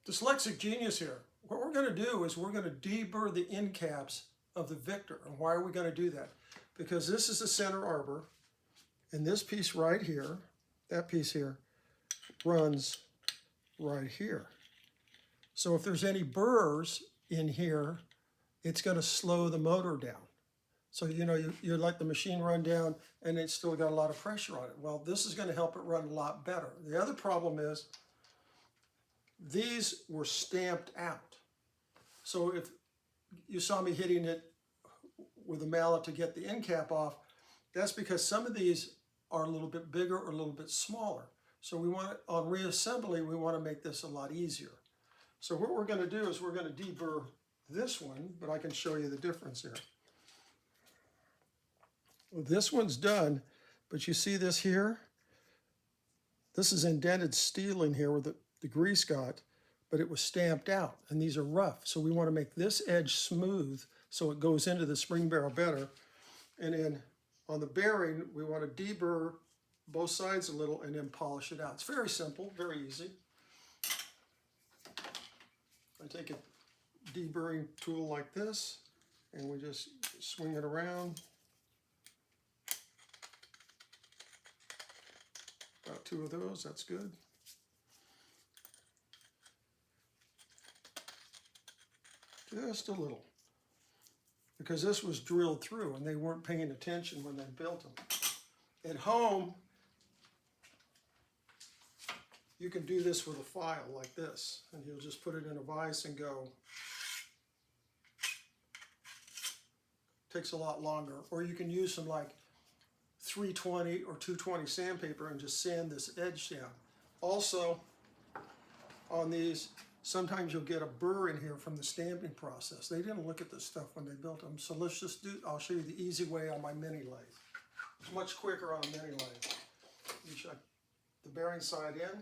Dyslexic genius here. What we're going to do is we're going to de-burr the end caps of the Victor. And why are we going to do that? Because this is the center arbor, and this piece right here, that piece here, runs right here. So if there's any burrs in here, it's going to slow the motor down. So you let the machine run down and it's still got a lot of pressure on it. Well, this is going to help it run a lot better. The other problem is these were stamped out. So if you saw me hitting it with a mallet to get the end cap off, that's because some of these are a little bit bigger or a little bit smaller. So we want, on reassembly, we want to make this a lot easier. So what we're going to do is we're going to de-burr this one, but I can show you the difference here. Well, this one's done, but you see this here? This is indented steel in here where the grease got, but it was stamped out, and these are rough. So we want to make this edge smooth so it goes into the spring barrel better. And then on the bearing, we want to de-burr both sides a little and then polish it out. It's very simple, very easy. I take a deburring tool like this, and we just swing it around. About 2 of those, that's good. Just a little. Because this was drilled through and they weren't paying attention when they built them. At home, you can do this with a file like this, and you'll just put it in a vise and go. Takes a lot longer. Or you can use some like 320 or 220 sandpaper and just sand this edge down. Also, on these, sometimes you'll get a burr in here from the stamping process. They didn't look at this stuff when they built them, so let's just do, I'll show you the easy way on my mini lathe. It's much quicker on a mini lathe. You check the bearing side in,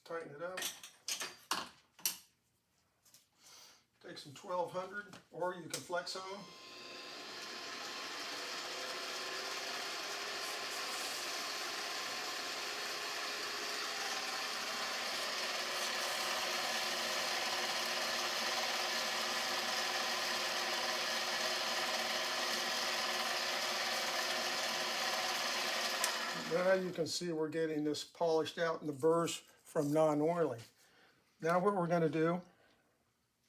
tighten it up, take some 1200, or you can flex them. Now you can see we're getting this polished out in the burrs from non-oiling. Now what we're going to do...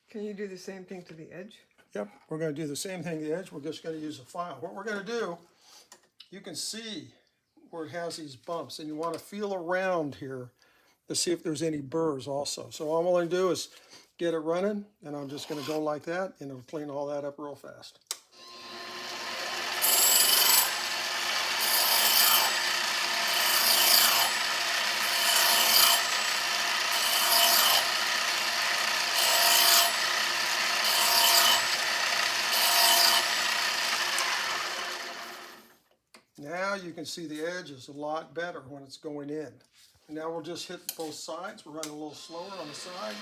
Can you do the same thing to the edge? Yep, we're going to do the same thing to the edge. We're just going to use a file. What we're going to do, you can see where it has these bumps, and you want to feel around here to see if there's any burrs also. So all I'm going to do is get it running, and I'm just going to go like that, and it'll clean all that up real fast. Now you can see the edge is a lot better when it's going in. And now we'll just hit both sides. We're running a little slower on the side.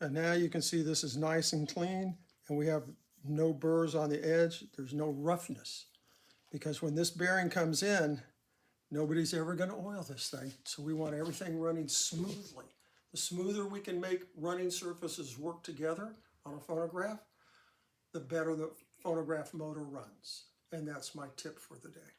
And now you can see this is nice and clean, and we have no burrs on the edge. There's no roughness, because when this bearing comes in, nobody's ever going to oil this thing. So we want everything running smoothly. The smoother we can make running surfaces work together on a phonograph, the better the phonograph motor runs. And that's my tip for the day.